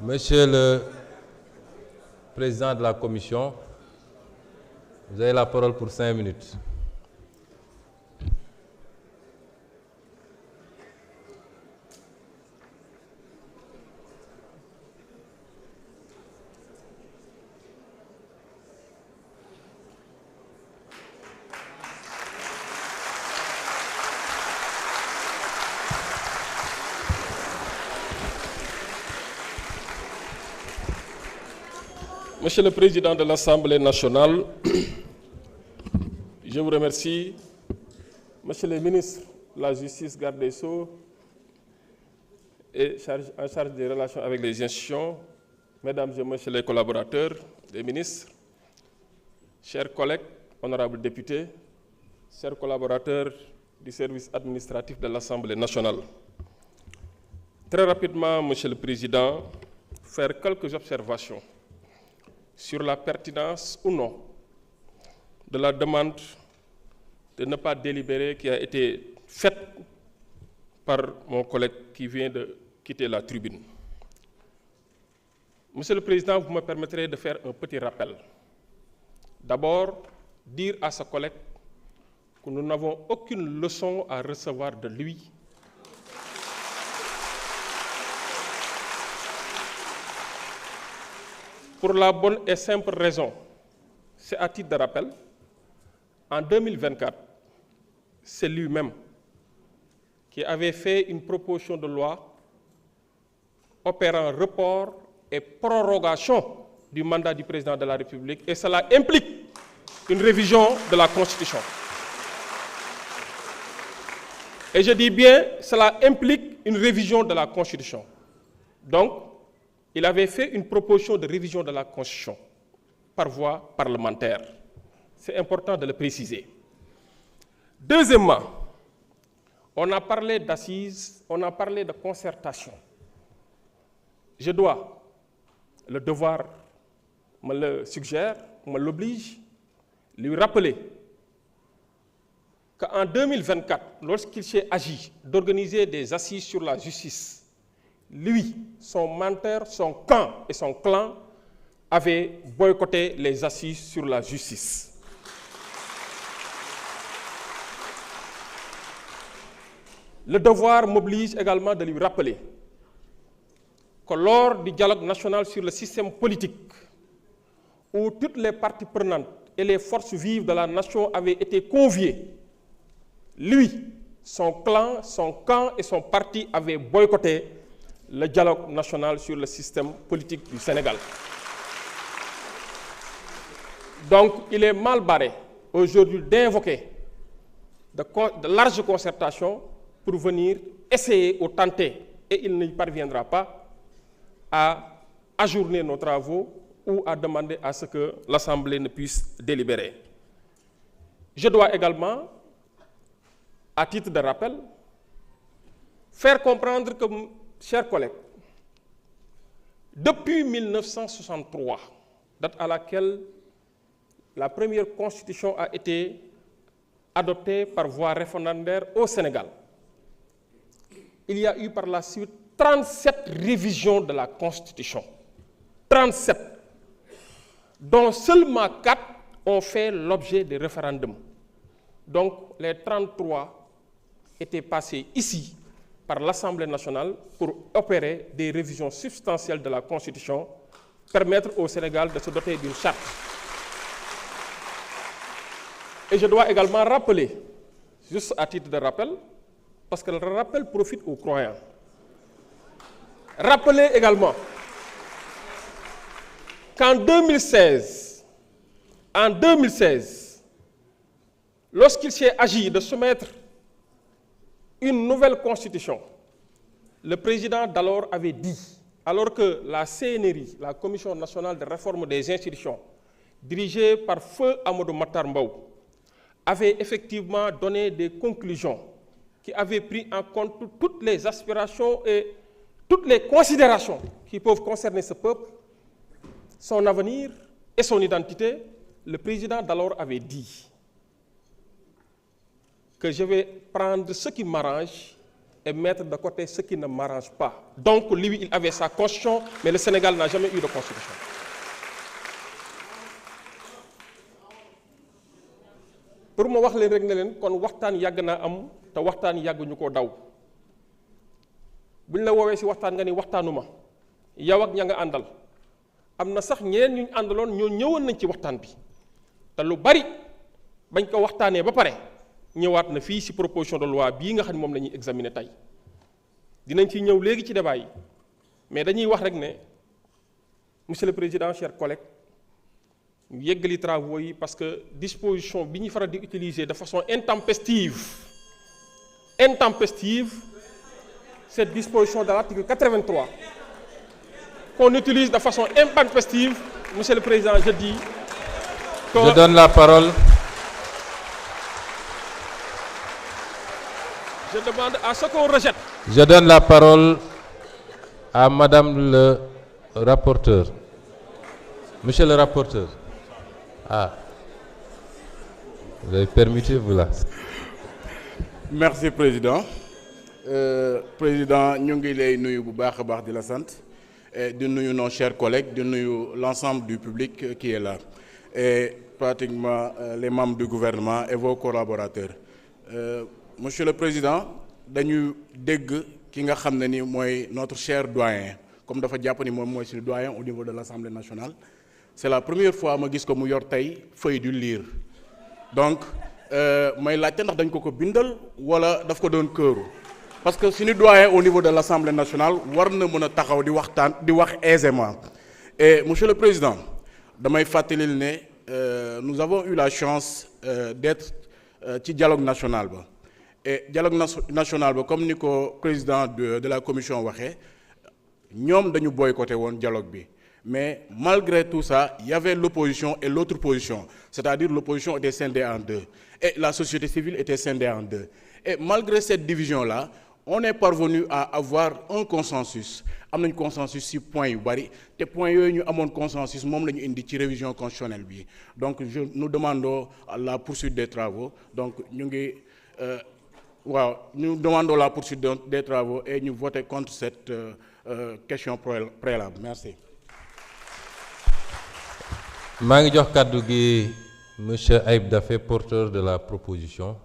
Monsieur le Président de la Commission, vous avez la parole pour 5 minutes. Monsieur le Président de l'Assemblée nationale, je vous remercie. Monsieur le ministre de la Justice, garde des Sceaux et en charge des relations avec les institutions, mesdames et messieurs les collaborateurs des ministres, chers collègues, honorables députés, chers collaborateurs du service administratif de l'Assemblée nationale. Très rapidement, Monsieur le Président, faire quelques observations sur la pertinence ou non de la demande de ne pas délibérer qui a été faite par mon collègue qui vient de quitter la tribune. Monsieur le Président, vous me permettrez de faire un petit rappel. D'abord, dire à ce collègue que nous n'avons aucune leçon à recevoir de lui. Pour la bonne et simple raison, c'est à titre de rappel, en 2024, c'est lui-même qui avait fait une proposition de loi opérant report et prorogation du mandat du président de la République, et cela implique une révision de la Constitution. Et je dis bien, cela implique une révision de la Constitution. Donc, il avait fait une proposition de révision de la Constitution par voie parlementaire. C'est important de le préciser. Deuxièmement, on a parlé d'assises, on a parlé de concertation. Je dois, le devoir me le suggère, me l'oblige, lui rappeler qu'en 2024, lorsqu'il s'est agi d'organiser des assises sur la justice, lui, son menteur, son camp et son clan avaient boycotté les assises sur la justice. Le devoir m'oblige également de lui rappeler que lors du dialogue national sur le système politique, où toutes les parties prenantes et les forces vives de la nation avaient été conviées, lui, son clan, son camp et son parti avaient boycotté le dialogue national sur le système politique du Sénégal. Donc, il est mal barré aujourd'hui d'invoquer de larges concertations pour venir essayer ou tenter, et il n'y parviendra pas, à ajourner nos travaux ou à demander à ce que l'Assemblée ne puisse délibérer. Je dois également, à titre de rappel, faire comprendre que, chers collègues, depuis 1963, date à laquelle la première constitution a été adoptée par voie référendaire au Sénégal, il y a eu par la suite 37 révisions de la Constitution. 37, dont seulement 4 ont fait l'objet de référendums. Donc les 33 étaient passés ici par l'Assemblée nationale pour opérer des révisions substantielles de la Constitution, permettre au Sénégal de se doter d'une charte. Et je dois également rappeler, juste à titre de rappel, parce que le rappel profite aux croyants, rappeler également qu'en 2016, lorsqu'il s'est agi de soumettre une nouvelle constitution, le président d'alors avait dit, alors que la CNRI, la Commission nationale de réforme des institutions, dirigée par Feu Amadou Matar Mbow, avait effectivement donné des conclusions qui avaient pris en compte toutes les aspirations et toutes les considérations qui peuvent concerner ce peuple, son avenir et son identité. Le président d'alors avait dit que je vais prendre ce qui m'arrange et mettre de côté ce qui ne m'arrange pas. Donc lui, il avait sa constitution, mais le Sénégal n'a jamais eu de constitution. Pour ma wax leen rek ne leen kon waxtaan yàgg naa am te waxtaan yàgg ñu ko daw buñ la woowee ci waxtaan nga ni waxtaanuma yow ak ña nga àndal am na sax ñeneen ñu àndaloon ñoo ñëwoon nañ ci waxtaan bi te lu bari bañ ko waxtaanee ba pare ñëwaat na fii ci proposition de loi bii nga xam ne moom la ñuy examiner tey dinañ ci ñëw léegi ci débat yi mais dañuy wax rek ne monsieur le président chers collègues ñu yeggali travaux yi parce que disposition bi ñu faral di utiliser de façon intempestive cette disposition de l'article 83 qu'on utilise de façon intempestive, monsieur le président, je dis que... Je donne la parole. Je demande à ce qu'on rejette. Je donne la parole à madame le rapporteur. Monsieur le rapporteur. Ah. Vous avez permis, vous là. Merci, président. Président, ñu ngi lay nuyu bu baax a baax di la sant et di nuyu nos chers collègues, di nuyu l'ensemble du public qui est là et pratiquement les membres du gouvernement et vos collaborateurs. Monsieur le président, dañu dégg ki nga xam ne ni mooy notre cher doyen comme dafa jàpp ni moom mooy suñu doyen au niveau de l'Assemblée nationale. C'est la première fois ma gis ko mu yor tey feuille du lire donc may laajte ndax dañ ko bindal wala daf ko doon këru. Parce que suñu doyen au niveau de l'Assemblée nationale war na mën a taxaw di waxtaan di wax aisément et monsieur le président damay fàttalil ne nous avons eu la chance d'être ci dialogue national ba et dialogue national ba comme ni ko président de la commission waxee ñoom dañu boycotté woon dialogue bi mais malgré tout ça il y avait l'opposition et l'autre position c'est-à-dire l'opposition était scindée en deux et la société civile était scindée en deux et malgré cette division-là on est parvenu à avoir un consensus am nañ consensus ci point yu bari te point yooyu ñu amoon consensus moom la ñu indi ci révision constitutionnelle bi donc nous demandons la poursuite des travaux donc ñu demandons la poursuite des travaux et ñu voter contre cette question préalable merci. maa ngi jox kàddu gi monsieur Ayib Daffé porteur de la proposition.